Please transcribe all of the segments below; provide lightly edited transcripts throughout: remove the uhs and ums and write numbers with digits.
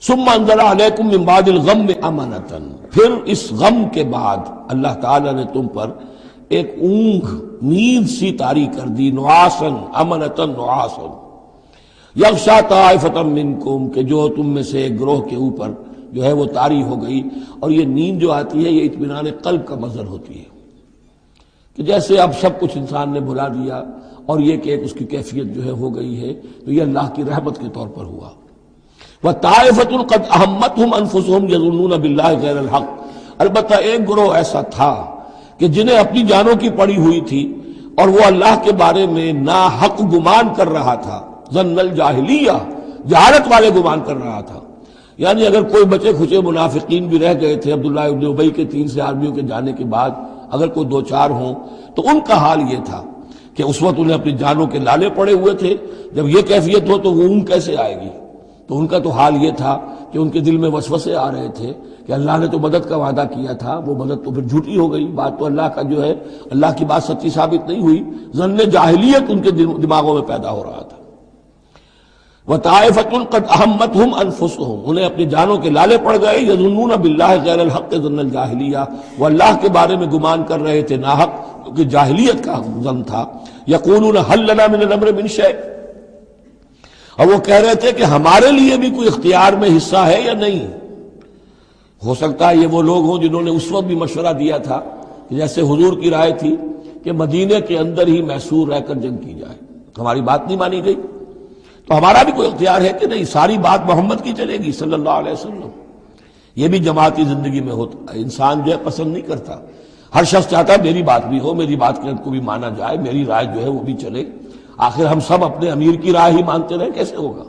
ثم انزل علیکم من بعد الغم امنۃ، پھر اس غم کے بعد اللہ تعالیٰ نے تم پر ایک اونگ نیند سی طاری کر دی، نعاسن امنۃ نعاسن یغشا طائفۃ منکم، کہ جو تم میں سے ایک گروہ کے اوپر جو ہے وہ طاری ہو گئی۔ اور یہ نیند جو آتی ہے یہ اطمینان قلب کا مظہر ہوتی ہے، کہ جیسے اب سب کچھ انسان نے بھلا دیا اور یہ کہ ایک اس کی کیفیت جو ہے ہو گئی ہے، تو یہ اللہ کی رحمت کے طور پر ہوا۔ وَطَائِفَةٌ قَدْ أَهَمَّتْهُمْ أَنفُسُهُمْ يَظُنُّونَ بِاللَّهِ غَيْرَ الْحَقِّ، البتہ ایک گروہ ایسا تھا کہ جنہیں اپنی جانوں کی پڑی ہوئی تھی اور وہ اللہ کے بارے میں ناحق گمان کر رہا تھا، ظن الجاہلیہ، جہالت والے گمان کر رہا تھا۔ یعنی اگر کوئی بچے کھچے منافقین بھی رہ گئے تھے عبداللہ ابن ابی کے 3 سے آدمیوں کے جانے کے بعد، اگر کوئی 2-4 ہوں تو ان کا حال یہ تھا کہ اس وقت انہیں اپنی جانوں کے لالے پڑے ہوئے تھے، جب یہ کیفیت ہو تو وہ اون کیسے آئے گی؟ تو ان کا تو حال یہ تھا کہ ان کے دل میں وسوسے آ رہے تھے کہ اللہ نے تو مدد کا وعدہ کیا تھا، وہ مدد تو پھر جھوٹی ہو گئی، بات تو اللہ کا جو ہے اللہ کی بات سچی ثابت نہیں ہوئی۔ ظن جاہلیت ان کے دماغوں میں پیدا ہو رہا تھا۔ وَطَائِفَةٌ قَدْ أَهَمَّتْهُمْ أَنفُسُهُمْ، انہیں اپنی جانوں کے لالے پڑ گئے، يَظُنُّونَ بِاللَّهِ غَيْرَ الْحَقِّ ظَنَّ الْجَاهِلِيَّةِ، وہ اللہ کے بارے میں گمان کر رہے تھے ناحق، کیونکہ جاہلیت کا ظن تھا۔ يَقُولُونَ هَلْ لَنَا مِنَ الْأَمْرِ مِنْ شَيْءٍ، اور وہ کہہ رہے تھے کہ ہمارے لیے بھی کوئی اختیار میں حصہ ہے یا نہیں۔ ہو سکتا ہے یہ وہ لوگ ہوں جنہوں نے اس وقت بھی مشورہ دیا تھا کہ جیسے حضور کی رائے تھی کہ مدینے کے اندر ہی محصور رہ کر جنگ کی جائے، ہماری بات نہیں مانی گئی تو ہمارا بھی کوئی اختیار ہے کہ نہیں، ساری بات محمد کی چلے گی صلی اللہ علیہ وسلم۔ یہ بھی جماعتی زندگی میں ہوتا ہے، انسان جو ہے پسند نہیں کرتا، ہر شخص چاہتا ہے میری بات بھی ہو، میری بات کو بھی مانا جائے، میری رائے جو ہے وہ بھی چلے۔ آخر ہم سب اپنے امیر کی رائے ہی مانتے رہے، کیسے ہوگا؟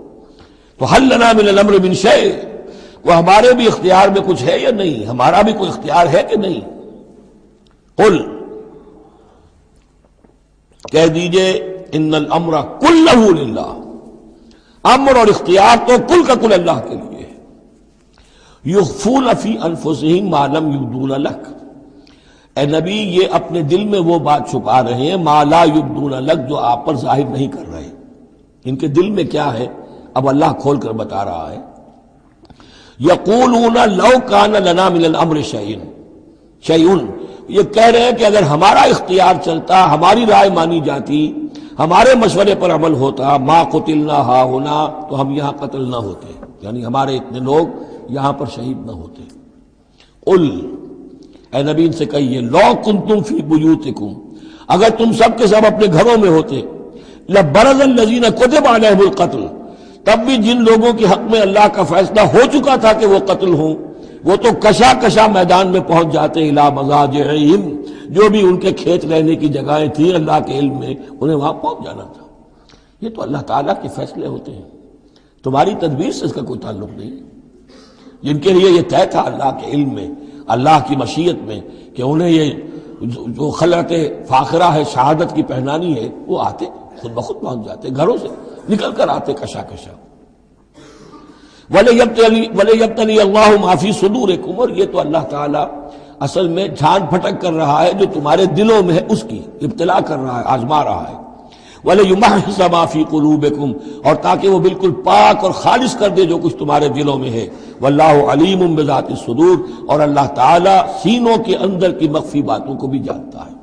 تو حل لنا من الامر من شیء، وہ ہمارے بھی اختیار میں کچھ ہے یا نہیں، ہمارا بھی کوئی اختیار ہے کہ نہیں؟ قل، کہہ دیجئے ان الامر کلہ للہ، امر اور اختیار تو کل کا کل اللہ کے لیے ہے۔ یخفون فی انفسہم ما لم یبدون لک، اے نبی یہ اپنے دل میں وہ بات چھپا رہے ہیں ما لا یبدون لک، جو آپ پر ظاہر نہیں کر رہے۔ ان کے دل میں کیا ہے اب اللہ کھول کر بتا رہا ہے۔ یقولون لو کان لنا من الامر شیء، یہ کہہ رہے ہیں کہ اگر ہمارا اختیار چلتا، ہماری رائے مانی جاتی، ہمارے مشورے پر عمل ہوتا، ما قتلنا ہا ہونا، تو ہم یہاں قتل نہ ہوتے، یعنی ہمارے اتنے لوگ یہاں پر شہید نہ ہوتے۔ قل، اے نبی ان سے کہیے لو کنتم فی بیوتکم، اگر تم سب کے سب اپنے گھروں میں ہوتے، لبرز الذین کتب علیہم القتل، تب بھی جن لوگوں کے حق میں اللہ کا فیصلہ ہو چکا تھا کہ وہ قتل ہوں، وہ تو کشا کشا میدان میں پہنچ جاتے، الی مضاجعہم، جو بھی ان کے کھیت رہنے کی جگہیں تھیں اللہ کے علم میں، انہیں وہاں پہنچ جانا تھا۔ یہ تو اللہ تعالیٰ کے فیصلے ہوتے ہیں، تمہاری تدبیر سے اس کا کوئی تعلق نہیں۔ جن کے لیے یہ طے تھا اللہ کے علم میں، اللہ کی مشیت میں، کہ انہیں یہ جو خلعت فاخرہ ہے، شہادت کی پہنانی ہے، وہ آتے خود بخود پہنچ جاتے، گھروں سے نکل کر آتے کشا کشا۔ وَلَيَبْتَلِيَ اللَّهُ مَا فِي صُدُورِكُمْ، اور یہ تو اللہ تعالیٰ اصل میں جھان پھٹک کر رہا ہے جو تمہارے دلوں میں ہے، اس کی ابتلا کر رہا ہے، آزما رہا ہے۔ وَلَيُمَحِّصَ مَا فِي قُلُوبِكُمْ، اور تاکہ وہ بالکل پاک اور خالص کر دے جو کچھ تمہارے دلوں میں ہے۔ وَاللَّهُ عَلِيمٌ بِذَاتِ الصُّدُورِ، اور اللہ تعالیٰ سینوں کے اندر کی مخفی باتوں کو بھی جانتا ہے۔